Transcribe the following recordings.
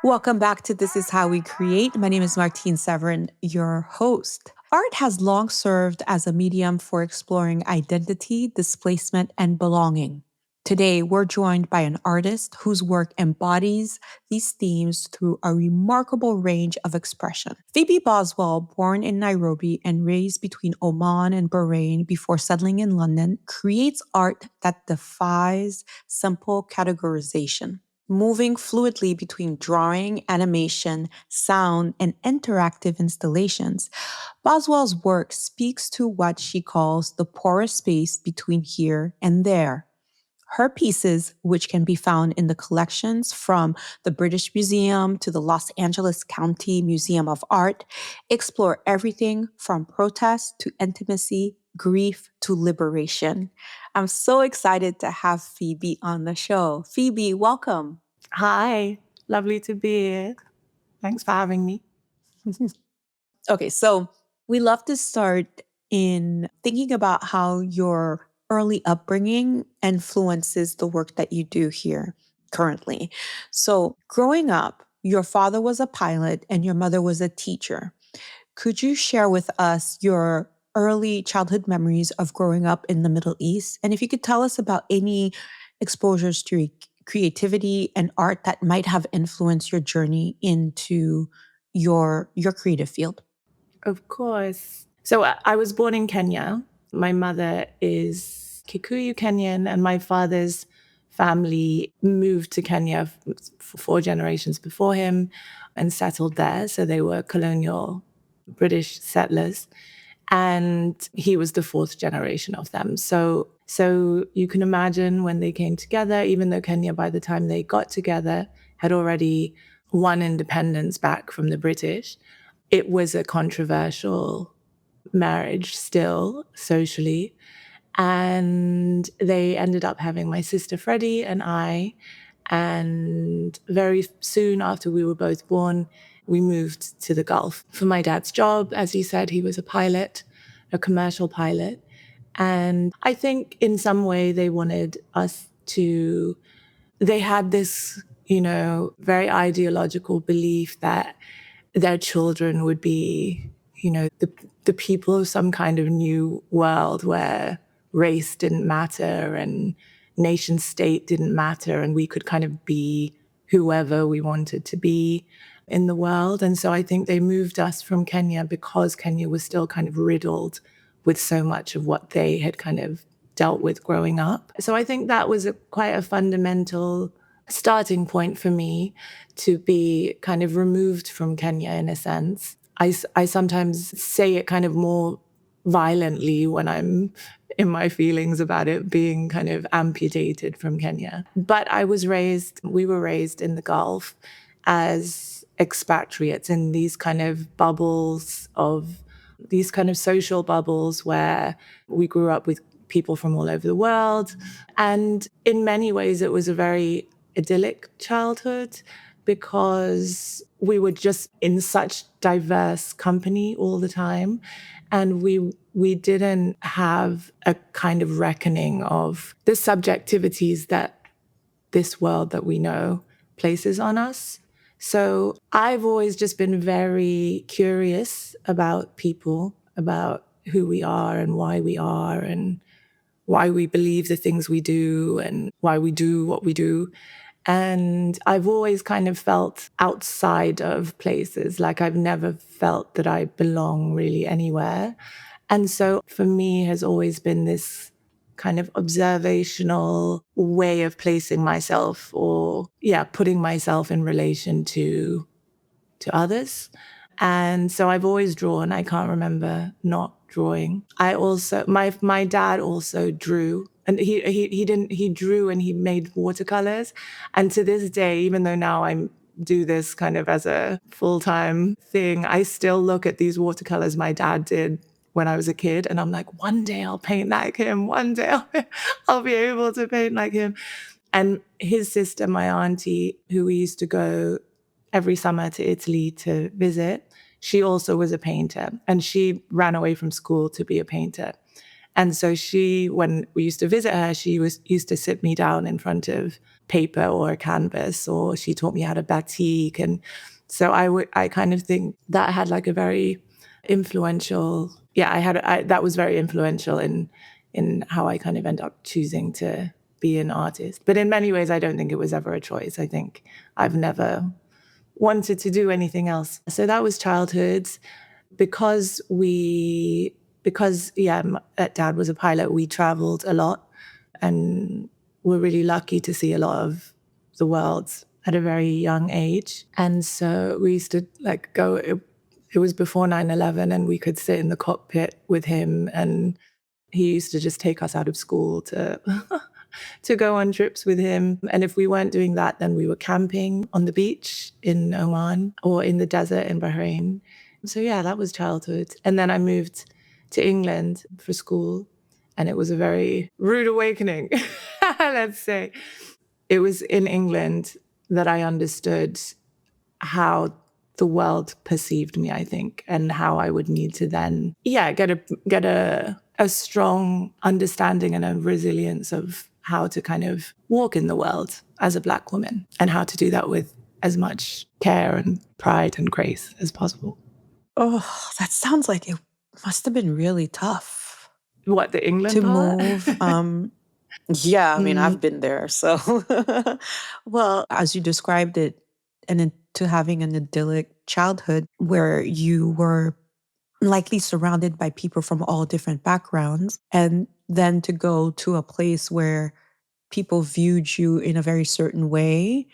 Welcome back to This Is How We Create. My name is Martine Severin, your host. Art has long served as a medium for exploring identity, displacement, and belonging. Today, we're joined by an artist whose work embodies these themes through a remarkable range of expression. Phoebe Boswell, born in Nairobi and raised between Oman and Bahrain before settling in London, creates art that defies simple categorization. Moving fluidly between drawing, animation, sound, and interactive installations, Boswell's work speaks to what she calls the porous space between here and there. Her pieces, which can be found in the collections from the British Museum to the Los Angeles County Museum of Art, explore everything from protest to intimacy, grief to liberation. I'm so excited to have Phoebe on the show. Phoebe, welcome. Hi, lovely to be here. Thanks for having me. Okay, so we love to start in thinking about how your early upbringing influences the work that you do here currently. So, growing up, your father was a pilot and your mother was a teacher. Could you share with us your early childhood memories of growing up in the Middle East? And if you could tell us about any exposures to creativity and art that might have influenced your journey into your creative field. Of course. So I was born in Kenya. My mother is Kikuyu Kenyan, and my father's family moved to Kenya for 4 generations before him and settled there. So they were colonial British settlers. And he was the 4th generation of them. So you can imagine when they came together, even though Kenya, by the time they got together, had already won independence back from the British, it was a controversial marriage still socially. And they ended up having my sister Freddie and I. And very soon after we were both born, we moved to the Gulf for my dad's job. As he said, he was a pilot, a commercial pilot. And I think in some way they wanted us to, they had this, very ideological belief that their children would be, the people of some kind of new world where race didn't matter and nation state didn't matter, and we could kind of be whoever we wanted to be in the world. And so I think they moved us from Kenya because Kenya was still kind of riddled with so much of what they had kind of dealt with growing up. So I think that was quite a fundamental starting point for me to be kind of removed from Kenya in a sense. I sometimes say it kind of more violently when I'm in my feelings about it being kind of amputated from Kenya. But we were raised in the Gulf as expatriates in these kind of these kind of social bubbles where we grew up with people from all over the world. And in many ways, it was a very idyllic childhood because we were just in such diverse company all the time. And we didn't have a kind of reckoning of the subjectivities that this world that we know places on us. So I've always just been very curious about people, about who we are and why we believe the things we do and why we do what we do. And I've always kind of felt outside of places, like I've never felt that I belong really anywhere. And so for me has always been this kind of observational way of placing myself or, putting myself in relation to others. And so I've always drawn. I can't remember not drawing. I also, my dad also drew, and he drew and he made watercolors. And to this day, even though now I do this kind of as a full-time thing, I still look at these watercolors my dad did when I was a kid, and I'm like, one day I'll paint like him. One day I'll be able to paint like him. And his sister, my auntie, who we used to go every summer to Italy to visit, she also was a painter, and she ran away from school to be a painter. And so when we used to visit her, she used to sit me down in front of paper or a canvas, or she taught me how to batik. And so I kind of think that had like a very influential, that was very influential in how I kind of end up choosing to be an artist. But in many ways, I don't think it was ever a choice. I think I've never wanted to do anything else. So that was childhood. Because Dad was a pilot, we traveled a lot and we're really lucky to see a lot of the world at a very young age. And so we used to like go, it was before 9/11, and we could sit in the cockpit with him, and he used to just take us out of school to to go on trips with him. And if we weren't doing that, then we were camping on the beach in Oman or in the desert in Bahrain. So yeah, that was childhood. And then I moved to England for school, and it was a very rude awakening, let's say. It was in England that I understood how the world perceived me, I think, and how I would need to then, get a strong understanding and a resilience of how to kind of walk in the world as a Black woman, and how to do that with as much care and pride and grace as possible. Oh, that sounds like it must have been really tough What, the England to part? move. Yeah, I mean, Mm. I've been there. So, well, as you described it, and into having an idyllic childhood where you were likely surrounded by people from all different backgrounds, and then to go to a place where people viewed you in a very certain way,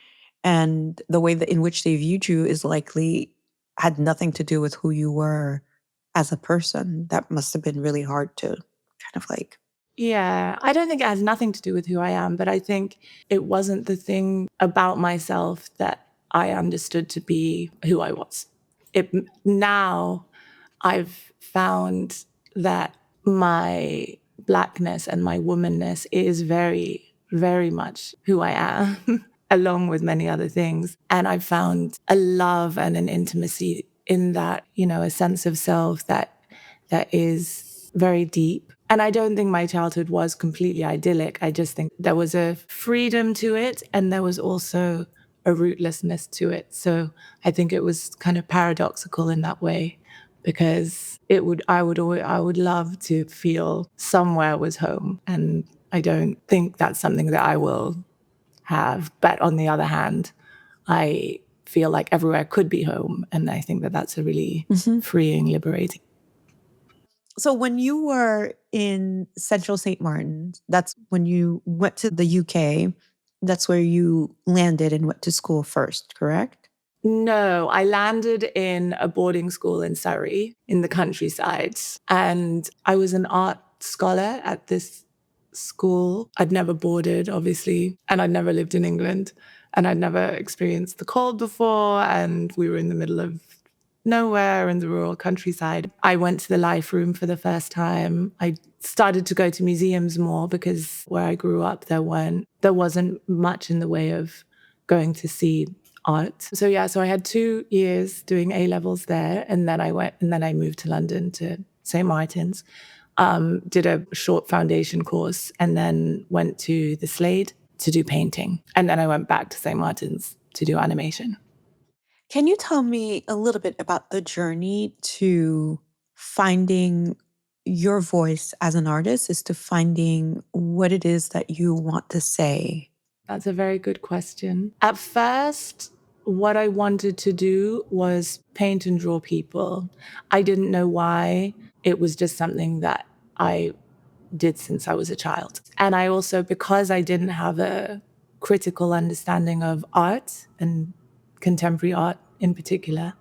and the way that in which they viewed you is likely had nothing to do with who you were as a person. That must have been really hard to kind of like. Yeah, I don't think it has nothing to do with who I am, but I think it wasn't the thing about myself that I understood to be who I was. Now I've found that my Blackness and my womanness is very, very much who I am, along with many other things. And I've found a love and an intimacy in that, a sense of self that is very deep. And I don't think my childhood was completely idyllic. I just think there was a freedom to it, and there was also a rootlessness to it. So I think it was kind of paradoxical in that way, because I would love to feel somewhere was home, and I don't think that's something that I will have. But on the other hand, I feel like everywhere could be home, and I think that that's a really Mhm. freeing, liberating. So when you were in Central St. Martin, that's when you went to the UK. That's where you landed and went to school first, correct? No, I landed in a boarding school in Surrey in the countryside. And I was an art scholar at this school. I'd never boarded, obviously, and I'd never lived in England, and I'd never experienced the cold before. And we were in the middle of nowhere in the rural countryside. I went to the Life Room for the first time. I started to go to museums more, because where I grew up, there wasn't much in the way of going to see art. So I had 2 years doing A levels there, and then I moved to London to St. Martin's, did a short foundation course, and then went to the Slade to do painting. And then I went back to St. Martin's to do animation. Can you tell me a little bit about the journey to finding your voice as an artist, is to finding what it is that you want to say? That's a very good question. At first, what I wanted to do was paint and draw people. I didn't know why. It was just something that I did since I was a child. And I also, because I didn't have a critical understanding of art and contemporary art in particular,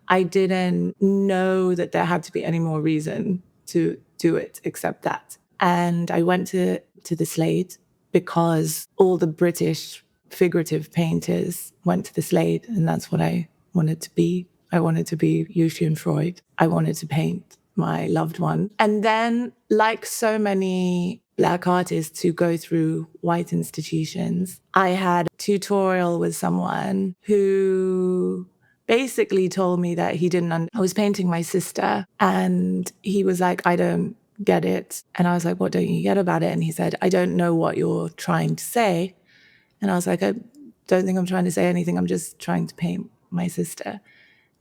I didn't know that there had to be any more reason to do it except that. And I went to the Slade because all the British figurative painters went to the Slade, and that's what I wanted to be. I wanted to be Lucian Freud. I wanted to paint my loved one. And then, like so many Black artists who go through white institutions, I had a tutorial with someone who basically told me that he didn't. I was painting my sister, and he was like, get it. And I was like, what don't you get about it? And he said, I don't know what you're trying to say. And I was like, I don't think I'm trying to say anything. I'm just trying to paint my sister.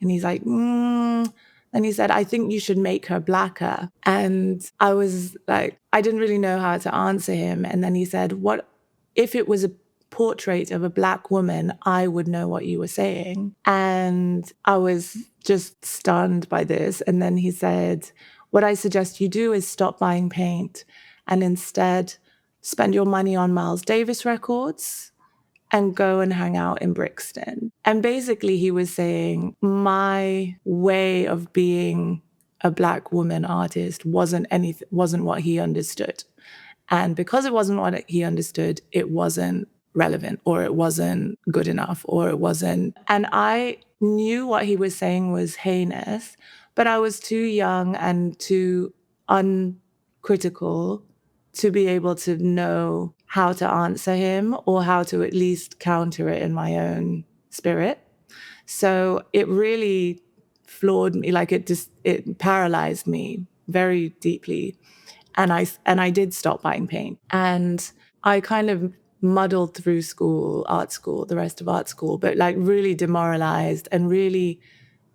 And he's like, And he said, I think you should make her blacker. And I was like, I didn't really know how to answer him. And then he said, what if it was a portrait of a Black woman, I would know what you were saying. And I was just stunned by this. And then he said, what I suggest you do is stop buying paint and instead spend your money on Miles Davis records and go and hang out in Brixton. And basically he was saying my way of being a Black woman artist wasn't what he understood. And because it wasn't what he understood, it wasn't relevant, or it wasn't good enough, or it wasn't. And I knew what he was saying was heinous, but I was too young and too uncritical to be able to know how to answer him or how to at least counter it in my own spirit. So it really floored me, like it paralyzed me very deeply. And I did stop buying paint. And I kind of muddled through the rest of art school, but like really demoralized and really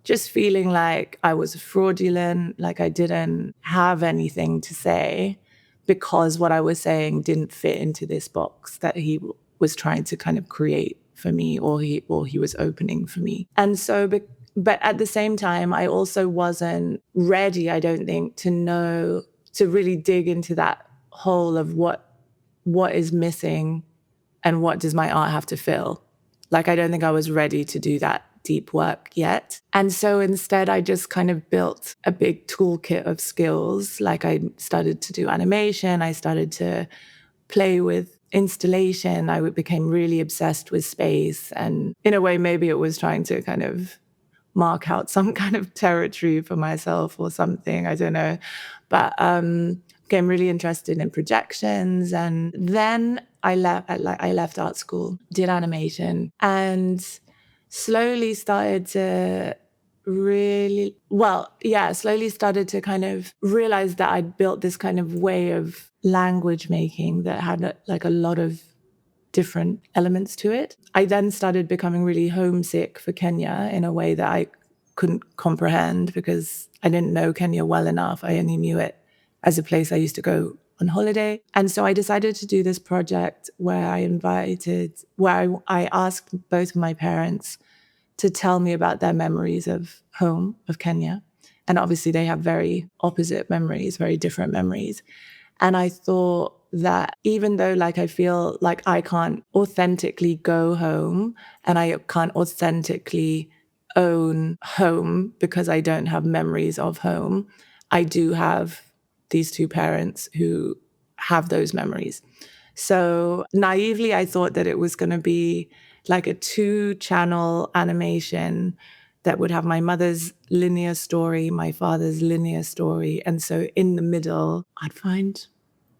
just feeling like I was fraudulent, like I didn't have anything to say because what I was saying didn't fit into this box that he was trying to kind of create for me, or he was opening for me. And so, but at the same time, I also wasn't ready, I don't think, to really dig into that hole of what is missing and what does my art have to fill. Like, I don't think I was ready to do that deep work yet. And so instead, I just kind of built a big toolkit of skills. Like, I started to do animation. I started to play with installation. I became really obsessed with space. And in a way, maybe it was trying to kind of mark out some kind of territory for myself or something. I don't know. But became really interested in projections. And then I left art school, did animation, and slowly started to kind of realize that I'd built this kind of way of language making that had a lot of different elements to it. I then started becoming really homesick for Kenya in a way that I couldn't comprehend because I didn't know Kenya well enough. I only knew it as a place I used to go on holiday. And so I decided to do this project where I asked both of my parents to tell me about their memories of home, of Kenya. And obviously they have very opposite memories, very different memories. And I thought that even though I feel like I can't authentically go home and I can't authentically own home because I don't have memories of home, I do have these two parents who have those memories. So naively, I thought that it was going to be like a 2-channel animation that would have my mother's linear story, my father's linear story. And so in the middle, I'd find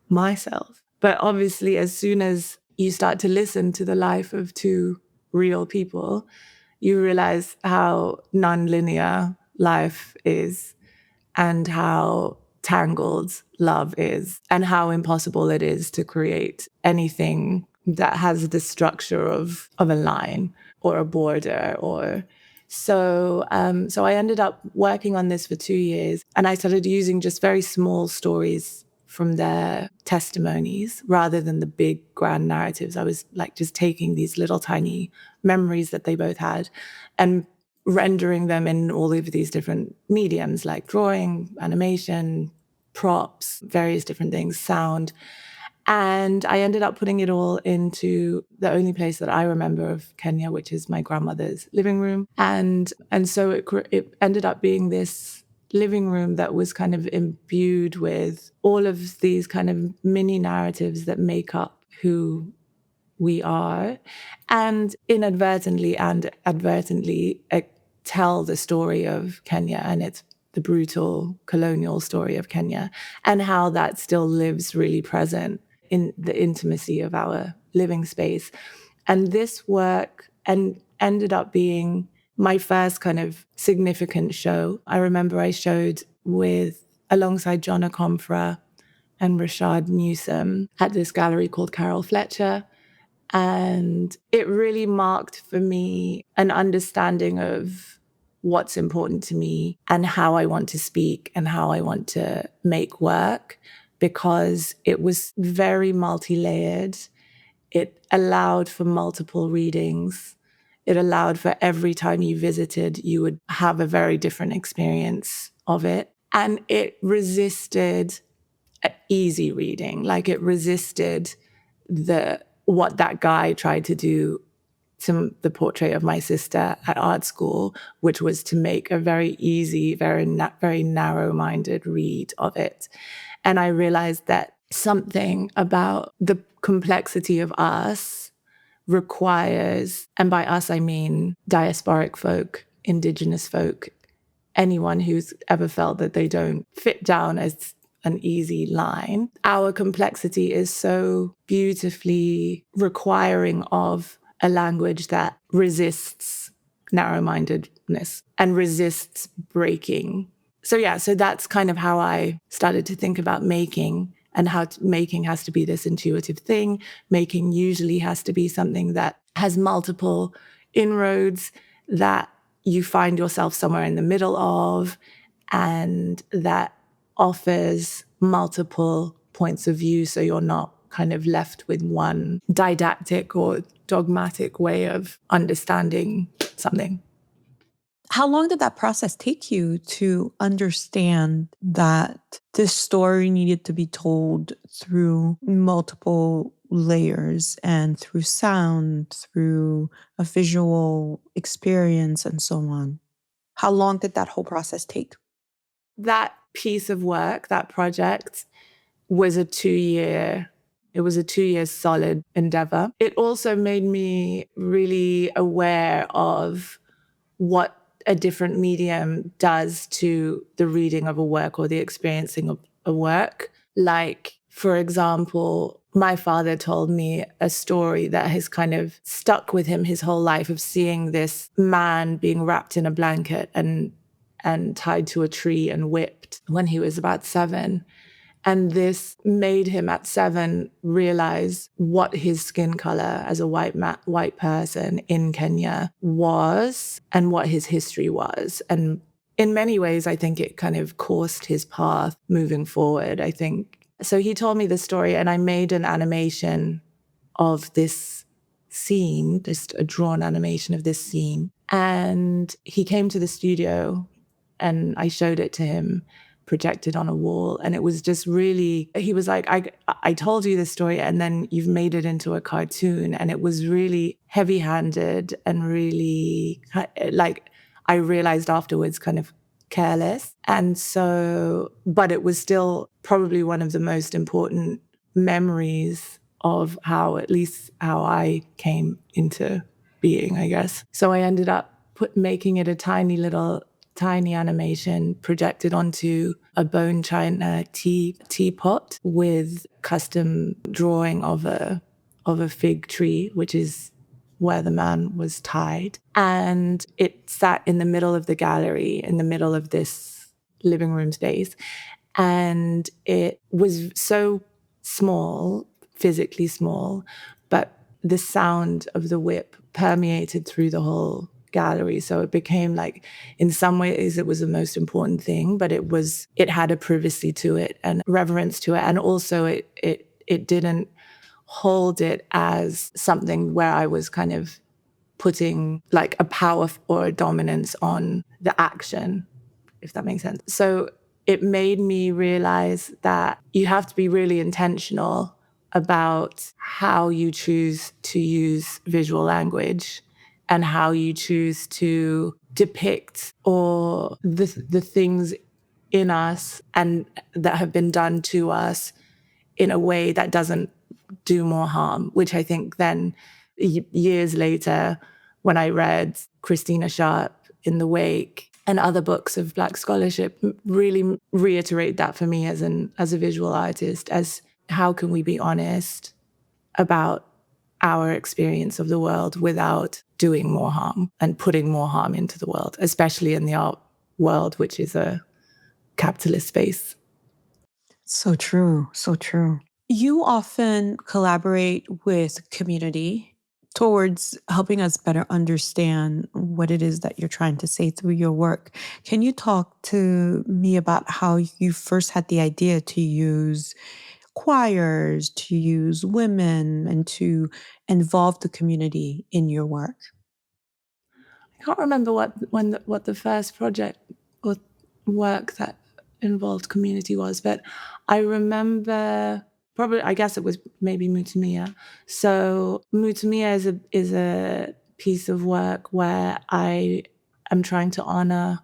myself. But obviously, as soon as you start to listen to the life of two real people, you realize how non-linear life is and how tangled love is and how impossible it is to create anything that has the structure of a line or a border or so I ended up working on this for 2 years, and I started using just very small stories from their testimonies rather than the big grand narratives. I was just taking these little tiny memories that they both had and rendering them in all of these different mediums like drawing, animation, props, various different things, sound. And I ended up putting it all into the only place that I remember of Kenya, which is my grandmother's living room. And so it ended up being this living room that was kind of imbued with all of these kind of mini narratives that make up who we are, and inadvertently and advertently tell the story of Kenya and its the brutal colonial story of Kenya and how that still lives really present in the intimacy of our living space. And this work ended up being my first kind of significant show. I remember I showed with alongside John Akomfra and Rashad Newsom at this gallery called Carol Fletcher. And it really marked for me an understanding of what's important to me and how I want to speak and how I want to make work, because it was very multi-layered. It allowed for multiple readings. It allowed for every time you visited, you would have a very different experience of it. And it resisted easy reading. Like, it resisted what that guy tried to do to the portrait of my sister at art school, which was to make a very easy, very narrow-minded read of it. And I realized that something about the complexity of us requires, and by us I mean diasporic folk, indigenous folk, anyone who's ever felt that they don't fit down as an easy line. Our complexity is so beautifully requiring of a language that resists narrow-mindedness and resists breaking. So that's kind of how I started to think about making, and how making has to be this intuitive thing. Making usually has to be something that has multiple inroads, that you find yourself somewhere in the middle of, and that offers multiple points of view, so you're not kind of left with one didactic or dogmatic way of understanding something. How long did that process take you to understand that this story needed to be told through multiple layers and through sound, through a visual experience, and so on? How long did that whole process take? That piece of work, that project, was a 2-year solid endeavor. It also made me really aware of what a different medium does to the reading of a work or the experiencing of a work. Like, for example, my father told me a story that has kind of stuck with him his whole life, of seeing this man being wrapped in a blanket and tied to a tree and whipped when he was about 7. And this made him at 7 realize what his skin color as a white person in Kenya was and what his history was. And in many ways, I think it kind of coursed his path moving forward, I think. So he told me the story, and I made an animation of this scene, just a drawn animation of this scene. And he came to the studio and I showed it to him, projected on a wall. And it was just really, he was like, I told you this story and then you've made it into a cartoon. And it was really heavy-handed and really, like, I realized afterwards, kind of careless. And so, but it was still probably one of the most important memories of at least how I came into being, I guess. So I ended up making it a tiny animation projected onto a bone china teapot with custom drawing of a fig tree, which is where the man was tied. And it sat in the middle of the gallery, in the middle of this living room space. And it was so small, physically small, but the sound of the whip permeated through the whole gallery. So it became like, in some ways it was the most important thing, but it had a privacy to it and reverence to it. And also it didn't hold it as something where I was kind of putting like a power or a dominance on the action, if that makes sense. So it made me realize that you have to be really intentional about how you choose to use visual language and how you choose to depict or the things in us and that have been done to us in a way that doesn't do more harm, which I think then years later, when I read Christina Sharp in The Wake and other books of Black scholarship, really reiterate that for me as a visual artist, as how can we be honest about our experience of the world without doing more harm and putting more harm into the world, especially in the art world, which is a capitalist space. So true. So true. You often collaborate with community towards helping us better understand what it is that you're trying to say through your work. Can you talk to me about how you first had the idea to use choirs, to use women, and to involve the community in your work? I can't remember what the first project or work that involved community was, but I remember probably I guess it was maybe Mutumia. So Mutumia is a piece of work where I am trying to honor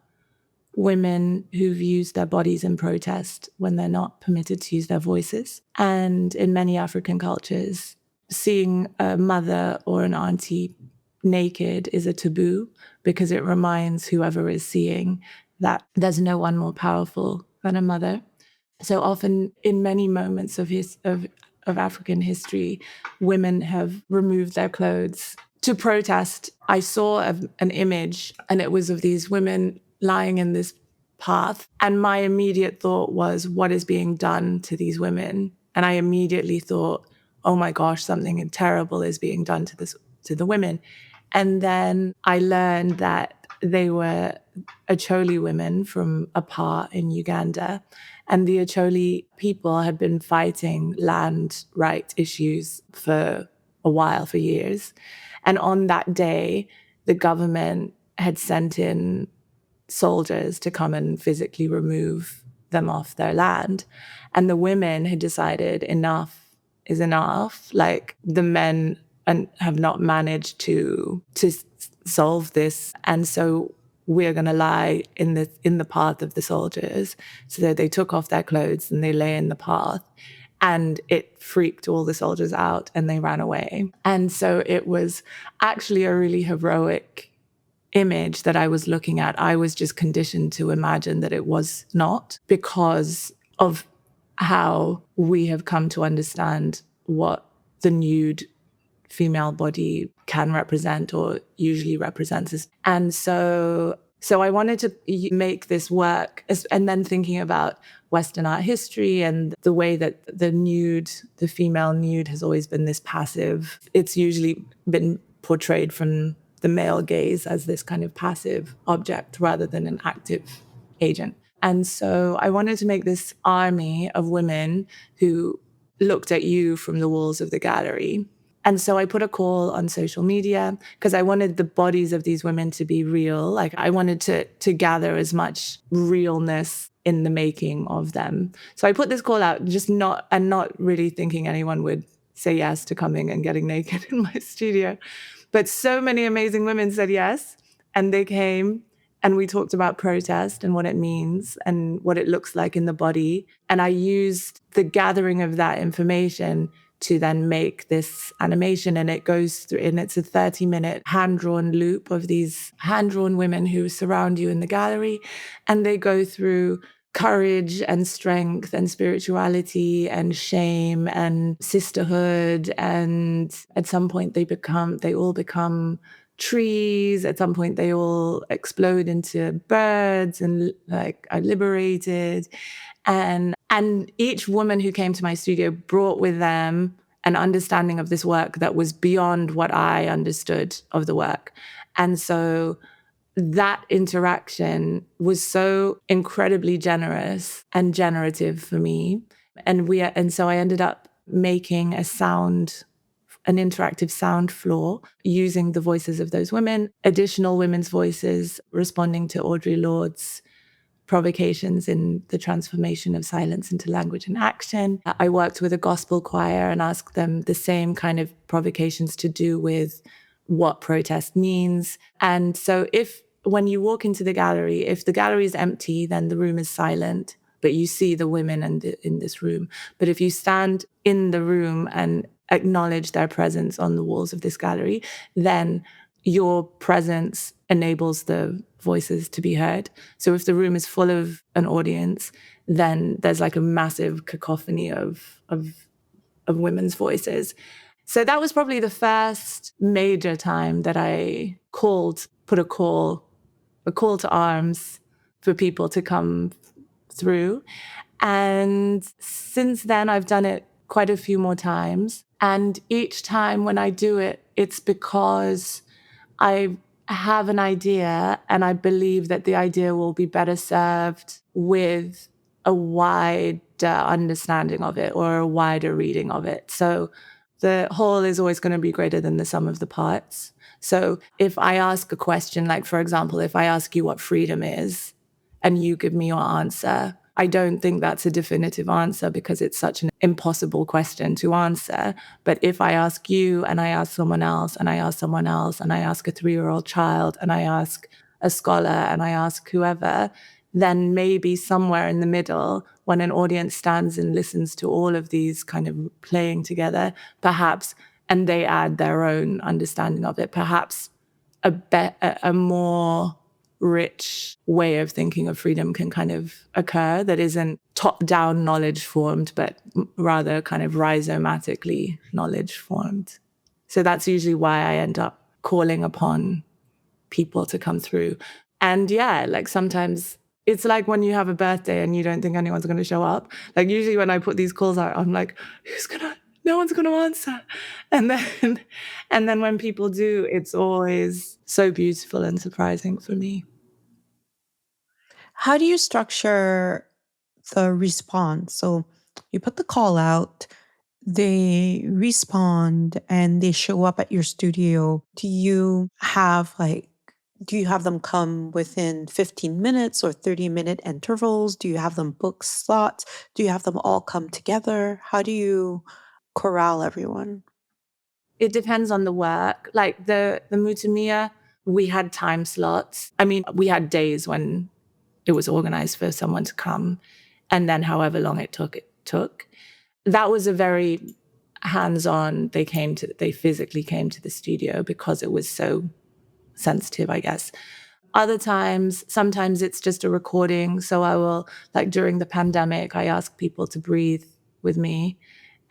women who've used their bodies in protest when they're not permitted to use their voices. And in many African cultures, seeing a mother or an auntie naked is a taboo because it reminds whoever is seeing that there's no one more powerful than a mother. So often in many moments of African history, women have removed their clothes to protest. I saw an image and it was of these women lying in this path. And my immediate thought was, what is being done to these women? And I immediately thought, oh my gosh, something terrible is being done to the women. And then I learned that they were Acholi women from a part in Uganda. And the Acholi people had been fighting land right issues for a while, for years. And on that day, the government had sent in soldiers to come and physically remove them off their land. And the women had decided enough is enough. Like the men and have not managed to solve this. And so we're going to lie in the path of the soldiers. So they took off their clothes and they lay in the path. And it freaked all the soldiers out and they ran away. And so it was actually a really heroic image that I was looking at. I was just conditioned to imagine that it was not because of how we have come to understand what the nude female body can represent or usually represents us. And so I wanted to make this work, and then thinking about Western art history and the way that the female nude has always been this passive. It's usually been portrayed from the male gaze as this kind of passive object rather than an active agent. And so I wanted to make this army of women who looked at you from the walls of the gallery. And so I put a call on social media because I wanted the bodies of these women to be real. Like I wanted to gather as much realness in the making of them. So I put this call out, not really thinking anyone would say yes to coming and getting naked in my studio. But so many amazing women said yes, and they came and we talked about protest and what it means and what it looks like in the body. And I used the gathering of that information to then make this animation, and it goes through, and it's a 30-minute hand-drawn loop of these hand-drawn women who surround you in the gallery, and they go through courage and strength and spirituality and shame and sisterhood, and at some point they all become trees. At some point they all explode into birds and like are liberated. And each woman who came to my studio brought with them an understanding of this work that was beyond what I understood of the work. And so that interaction was so incredibly generous and generative for me. And so I ended up making an interactive sound floor using the voices of those women, additional women's voices responding to Audre Lorde's provocations in the transformation of silence into language and action. I worked with a gospel choir and asked them the same kind of provocations to do with what protest means. And so when you walk into the gallery, if the gallery is empty, then the room is silent, but you see the women in this room. But if you stand in the room and acknowledge their presence on the walls of this gallery, then your presence enables the voices to be heard. So if the room is full of an audience, then there's like a massive cacophony of women's voices. So that was probably the first major time that I put a call to arms for people to come through. And since then, I've done it quite a few more times. And each time when I do it, it's because I have an idea and I believe that the idea will be better served with a wider understanding of it or a wider reading of it. So the whole is always going to be greater than the sum of the parts. So if I ask a question, like, for example, if I ask you what freedom is and you give me your answer, I don't think that's a definitive answer because it's such an impossible question to answer. But if I ask you and I ask someone else and I ask someone else and I ask a 3-year-old child and I ask a scholar and I ask whoever, then maybe somewhere in the middle, when an audience stands and listens to all of these kind of playing together, perhaps, and they add their own understanding of it, perhaps a more rich way of thinking of freedom can kind of occur that isn't top-down knowledge formed, but rather kind of rhizomatically knowledge formed. So that's usually why I end up calling upon people to come through. And yeah, like sometimes it's like when you have a birthday and you don't think anyone's going to show up. Like usually when I put these calls out, I'm like, no one's going to answer. And then when people do, it's always so beautiful and surprising for me. How do you structure the response? So you put the call out, they respond, and they show up at your studio. Do you have them come within 15 minutes or 30-minute intervals? Do you have them book slots? Do you have them all come together? How do you corral everyone? It depends on the work. Like the Mutamiya, we had time slots. I mean, we had days when it was organized for someone to come, and then however long it took. That was a very hands-on. They physically came to the studio because it was so sensitive, I guess. Other times, sometimes it's just a recording. So I will, like during the pandemic, I asked people to breathe with me.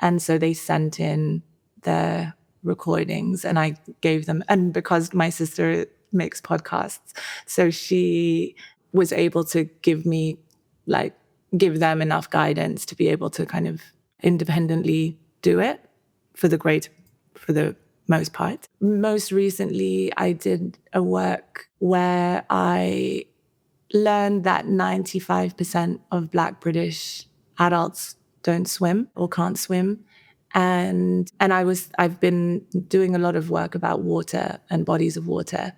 And so they sent in their recordings and I gave them, and because my sister makes podcasts, so she was able to give them enough guidance to be able to kind of independently do it for the most part. Most recently, I did a work where I learned that 95% of Black British adults don't swim or can't swim. And I've been doing a lot of work about water and bodies of water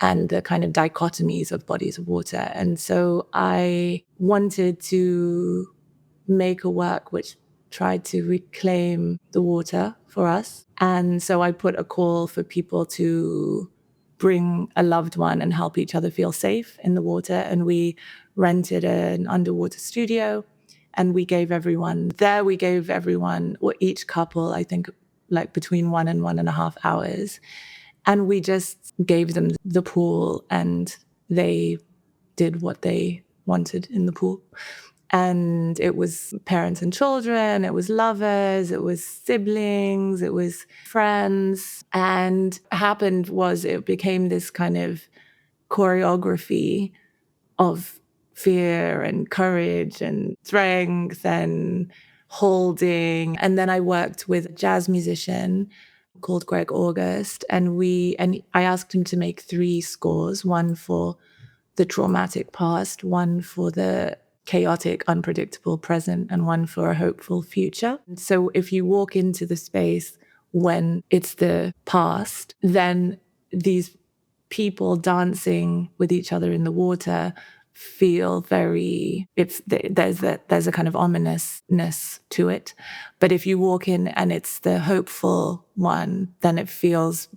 and the kind of dichotomies of bodies of water. And so I wanted to make a work which tried to reclaim the water for us. And so I put a call for people to bring a loved one and help each other feel safe in the water. And we rented an underwater studio and we gave everyone, or each couple, I think like between 1 and 1.5 hours. And we just gave them the pool and they did what they wanted in the pool. And it was parents and children, it was lovers, it was siblings, it was friends. And what happened was it became this kind of choreography of fear and courage and strength and holding. And then I worked with a jazz musician called Greg August, and I asked him to make 3 scores, one for the traumatic past, one for the chaotic, unpredictable present, and one for a hopeful future. So if you walk into the space when it's the past, then these people dancing with each other in the water feel there's a kind of ominousness to it. But if you walk in and it's the hopeful one, then it feels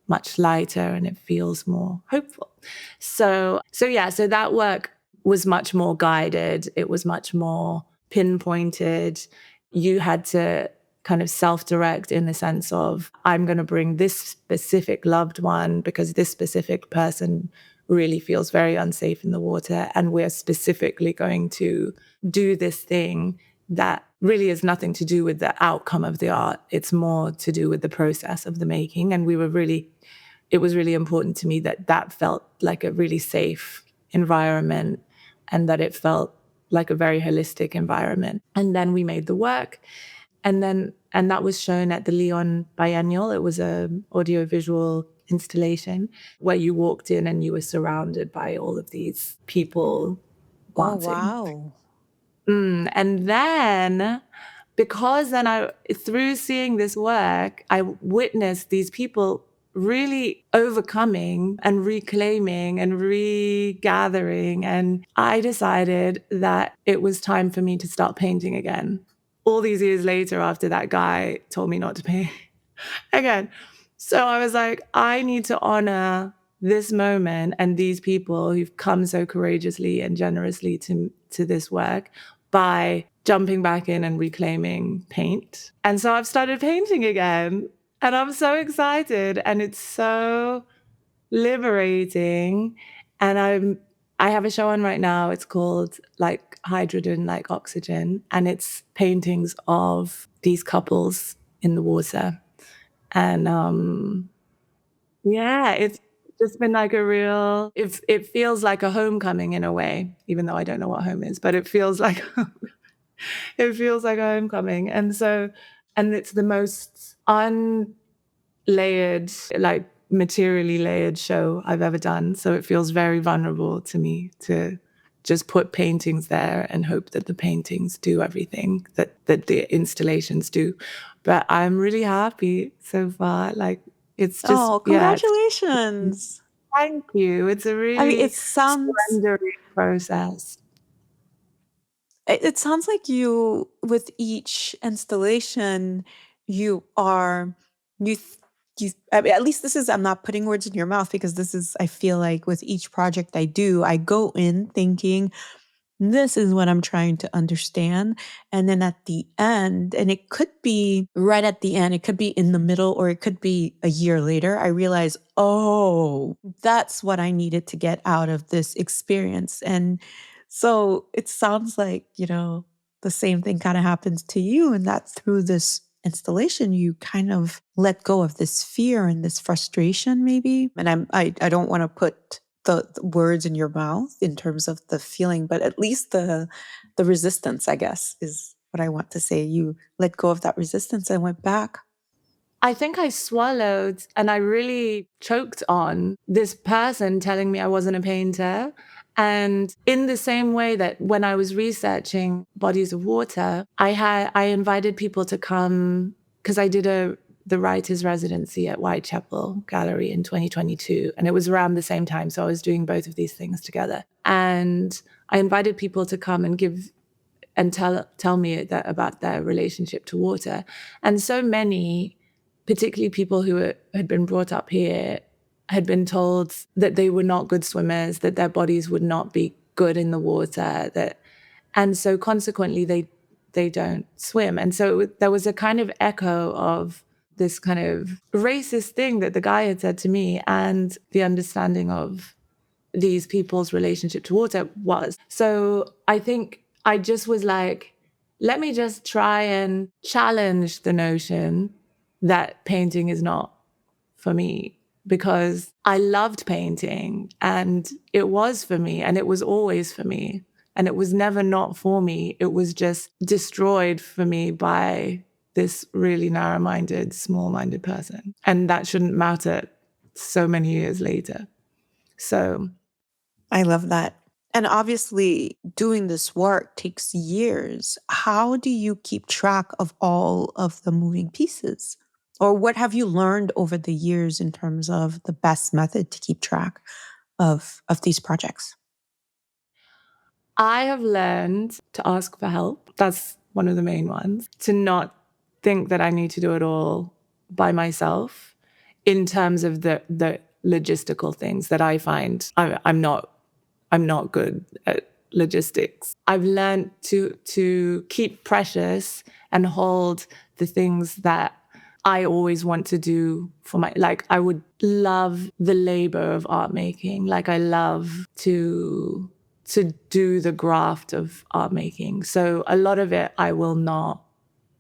much lighter and it feels more hopeful. So that work was much more guided. It was much more pinpointed. You had to kind of self-direct in the sense of, I'm going to bring this specific loved one because this specific person really feels very unsafe in the water. And we're specifically going to do this thing that really has nothing to do with the outcome of the art. It's more to do with the process of the making. And it was really important to me that felt like a really safe environment and that it felt like a very holistic environment. And then we made the work. And that was shown at the Lyon Biennial. It was an audiovisual installation where you walked in and you were surrounded by all of these people Oh, dancing. wow. And then, because then through seeing this work, I witnessed these people really overcoming and reclaiming and regathering. And I decided that it was time for me to start painting again. All these years later, after that guy told me not to paint again. So I was like, I need to honor this moment and these people who've come so courageously and generously to this work by jumping back in and reclaiming paint. And so I've started painting again. And I'm so excited. And it's so liberating. And I have a show on right now. It's called like Hydrogen, like Oxygen. And it's paintings of these couples in the water. And yeah, it's just been like a real, it feels like a homecoming in a way, even though I don't know what home is, but it feels like it feels like a homecoming. And it's the most unlayered, like materially layered show I've ever done. So it feels very vulnerable to me to just put paintings there and hope that the paintings do everything that the installations do. But I'm really happy so far. Like it's just, Oh, yeah. congratulations. Thank you. It's a I mean, really surrendering process. it sounds like you, with each installation, you are, you, you, I mean, at least this is, I'm not putting words in your mouth, because this is, I feel like with each project I do, I go in thinking, this is what I'm trying to understand. And then at the end, and it could be right at the end, it could be in the middle, or it could be a year later, I realize, oh, that's what I needed to get out of this experience. And so it sounds like, the same thing kind of happens to you, and that through this installation, you kind of let go of this fear and this frustration, maybe. And I don't want to put the words in your mouth in terms of the feeling, but at least the resistance, I guess, is what I want to say. You let go of that resistance and went back. I think I swallowed and I really choked on this person telling me I wasn't a painter. And in the same way that when I was researching bodies of water, I invited people to come because I did the writer's residency at Whitechapel Gallery in 2022. And it was around the same time. So I was doing both of these things together. And I invited people to come and tell me about their relationship to water. And so many, particularly people who had been brought up here, had been told that they were not good swimmers, that their bodies would not be good in the water, and so consequently they don't swim. And so there was a kind of echo of this kind of racist thing that the guy had said to me, and the understanding of these people's relationship to water was. So I think I just was like, let me just try and challenge the notion that painting is not for me, because I loved painting and it was for me and it was always for me. And it was never not for me. It was just destroyed for me by this really narrow-minded, small-minded person. And that shouldn't matter so many years later. So I love that. And obviously, doing this work takes years. How do you keep track of all of the moving pieces? Or what have you learned over the years in terms of the best method to keep track of these projects? I have learned to ask for help. That's one of the main ones. To not think that I need to do it all by myself in terms of the logistical things that I find I'm not good at logistics. I've learned to keep precious and hold the things that I always want to do for like I would love the labor of art making. Like I love to do the graft of art making. So a lot of it I will not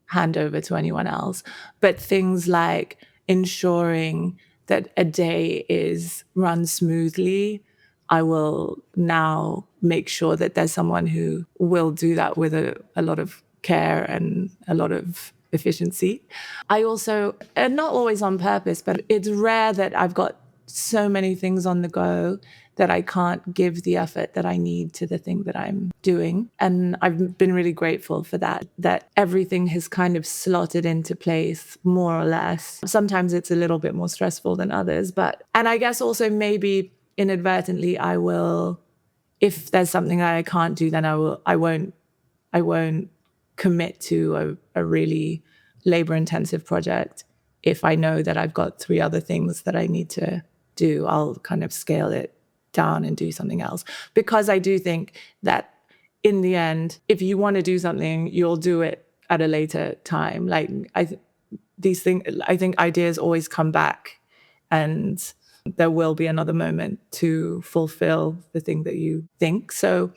hand over to anyone else. But things like ensuring that a day is run smoothly, I will now make sure that there's someone who will do that with a lot of care and a lot of efficiency. I also, and not always on purpose, but it's rare that I've got so many things on the go that I can't give the effort that I need to the thing that I'm doing. And I've been really grateful for that everything has kind of slotted into place more or less. Sometimes it's a little bit more stressful than others, and I guess also maybe inadvertently I will, if there's something that I can't do, then I won't commit to a really labor-intensive project. If I know that I've got 3 other things that I need to do, I'll kind of scale it down and do something else. Because I do think that in the end, if you want to do something, you'll do it at a later time. Like I think ideas always come back, and there will be another moment to fulfill the thing that you think. So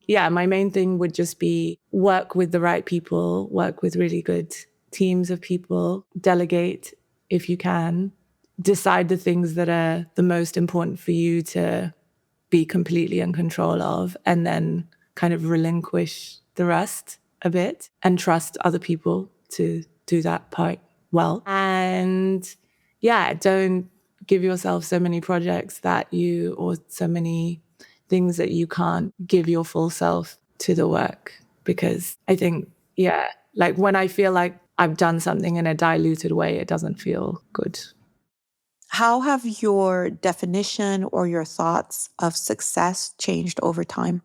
yeah, my main thing would just be work with the right people, work with really good teams of people, delegate if you can, decide the things that are the most important for you to be completely in control of, and then kind of relinquish the rest a bit and trust other people to do that part well. And yeah, don't give yourself so many projects or so many things that you can't give your full self to the work. Because I think, yeah, like when I feel like I've done something in a diluted way, it doesn't feel good. How have your definition or your thoughts of success changed over time?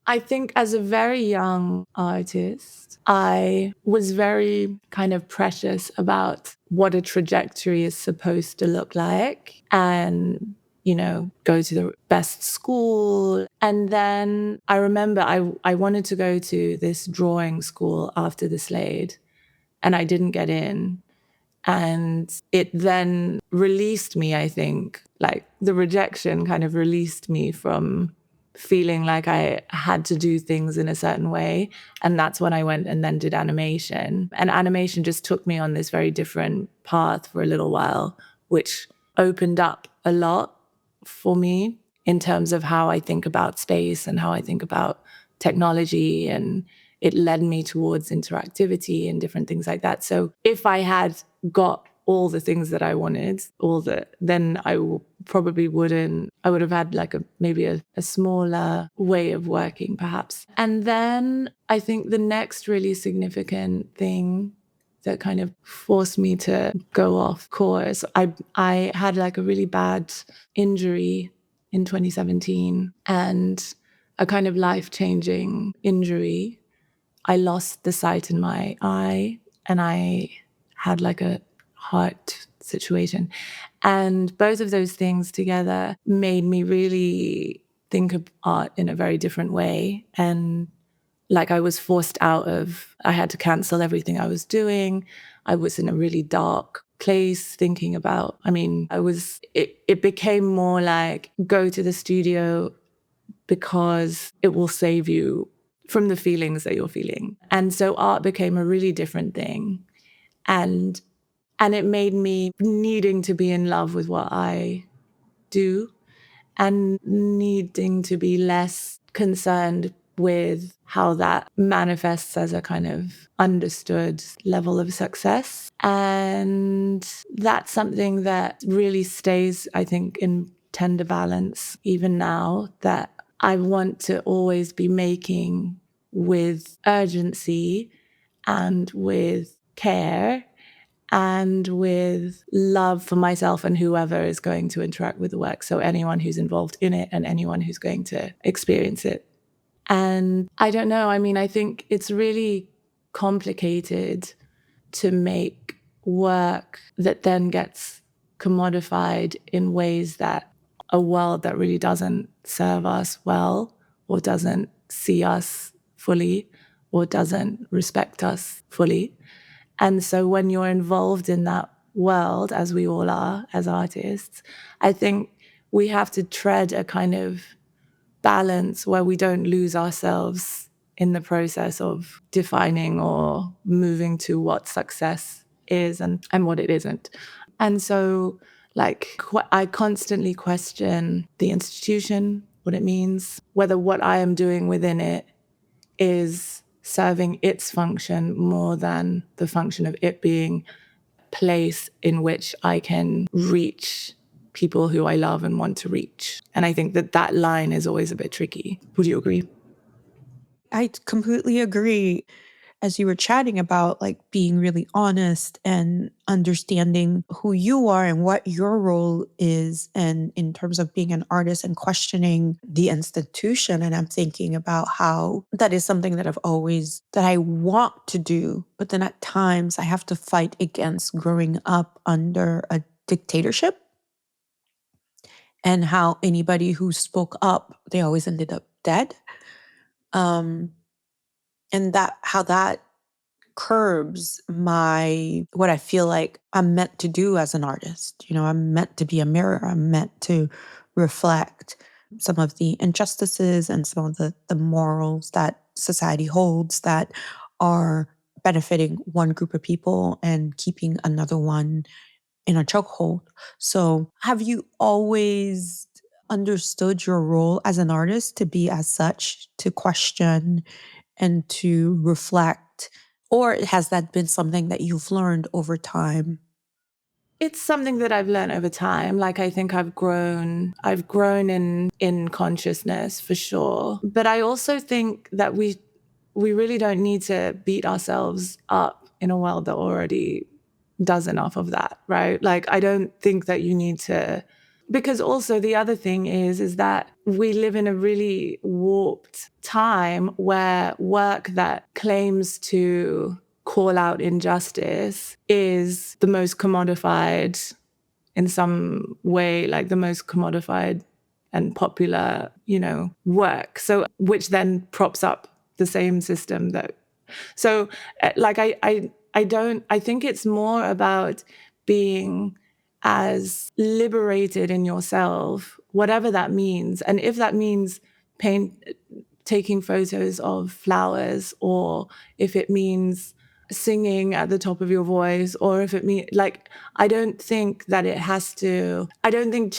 I think as a very young artist, I was very kind of precious about what a trajectory is supposed to look like, and, go to the best school. And then I remember I wanted to go to this drawing school after the Slade, and I didn't get in. And it then released me, I think, like the rejection kind of released me from feeling like I had to do things in a certain way. And that's when I went and then did animation. And animation just took me on this very different path for a little while, which opened up a lot for me in terms of how I think about space and how I think about technology. And it led me towards interactivity and different things like that. So if I had got all the things that I wanted, then I probably wouldn't. I would have had like maybe a smaller way of working, perhaps. And then I think the next really significant thing that kind of forced me to go off course, I had like a really bad injury in 2017, and a kind of life-changing injury. I lost the sight in my eye, and I had like a heart situation. And both of those things together made me really think of art in a very different way. And like I was forced I had to cancel everything I was doing. I was in a really dark place thinking about, it became more like go to the studio because it will save you from the feelings that you're feeling. And so art became a really different thing. And it made me needing to be in love with what I do and needing to be less concerned with how that manifests as a kind of understood level of success. And that's something that really stays, I think, in tender balance even now, that I want to always be making with urgency and with care and with love for myself and whoever is going to interact with the work. So anyone who's involved in it and anyone who's going to experience it. And I don't know, I think it's really complicated to make work that then gets commodified in ways that a world that really doesn't serve us well, or doesn't see us fully, or doesn't respect us fully. And so when you're involved in that world, as we all are as artists, I think we have to tread a kind of balance where we don't lose ourselves in the process of defining or moving to what success is and what it isn't. And so Like, I constantly question the institution, what it means, whether what I am doing within it is serving its function more than the function of it being a place in which I can reach people who I love and want to reach. And I think that that line is always a bit tricky. Would you agree? I completely agree. As you were chatting about like being really honest and understanding who you are and what your role is, and in terms of being an artist and questioning the institution. And I'm thinking about how that is something that that I want to do, but then at times I have to fight against growing up under a dictatorship, and how anybody who spoke up, they always ended up dead. Um, and that how that curbs what I feel like I'm meant to do as an artist. You know, I'm meant to be a mirror. I'm meant to reflect some of the injustices and some of the morals that society holds that are benefiting one group of people and keeping another one in a chokehold. So, have you always understood your role as an artist to be as such, to question and to reflect? Or has that been something that you've learned over time? It's something that I've learned over time. Like, I think I've grown in consciousness for sure. But I also think that we really don't need to beat ourselves up in a world that already does enough of that, right? Like, I don't think that you need to, because also the other thing is that we live in a really warped time where work that claims to call out injustice is the most commodified in some way, like the most commodified and popular, work. So, which then props up the same system that, so like, I think it's more about being as liberated in yourself, whatever that means. And if that means taking photos of flowers, or if it means singing at the top of your voice, or if it means, like, I don't think that it has to, I don't think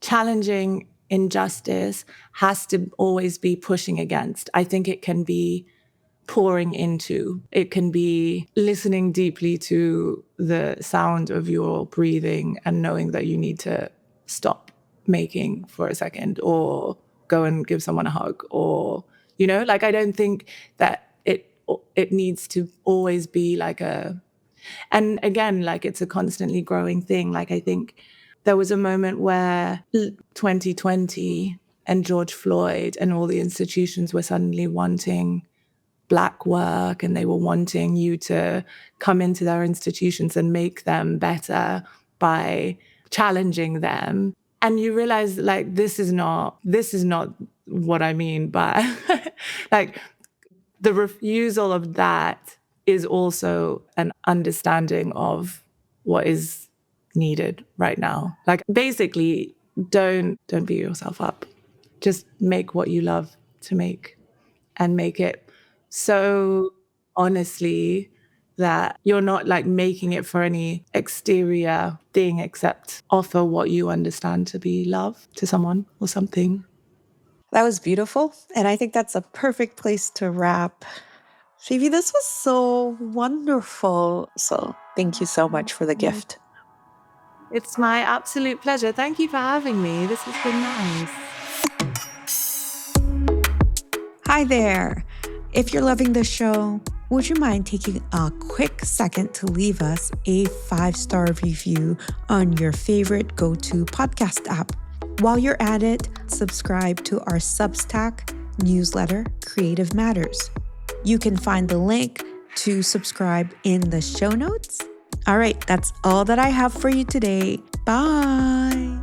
challenging injustice has to always be pushing against. I think it can be pouring into. It can be listening deeply to the sound of your breathing and knowing that you need to stop making for a second, or go and give someone a hug, or, like, I don't think that it needs to always be like and again, like, it's a constantly growing thing. Like, I think there was a moment where 2020 and George Floyd and all the institutions were suddenly wanting Black work, and they were wanting you to come into their institutions and make them better by challenging them. And you realize, like, this is not what I mean by like, the refusal of that is also an understanding of what is needed right now. Like, basically, don't beat yourself up. Just make what you love to make, and make it so honestly that you're not like making it for any exterior thing, except offer what you understand to be love to someone or something. That was beautiful. And I think that's a perfect place to wrap. Phoebe, this was so wonderful. So thank you so much for the gift. It's my absolute pleasure. Thank you for having me. This has been nice. Hi there. If you're loving the show, would you mind taking a quick second to leave us a 5-star review on your favorite go-to podcast app? While you're at it, subscribe to our Substack newsletter, Creative Matters. You can find the link to subscribe in the show notes. All right, that's all that I have for you today. Bye.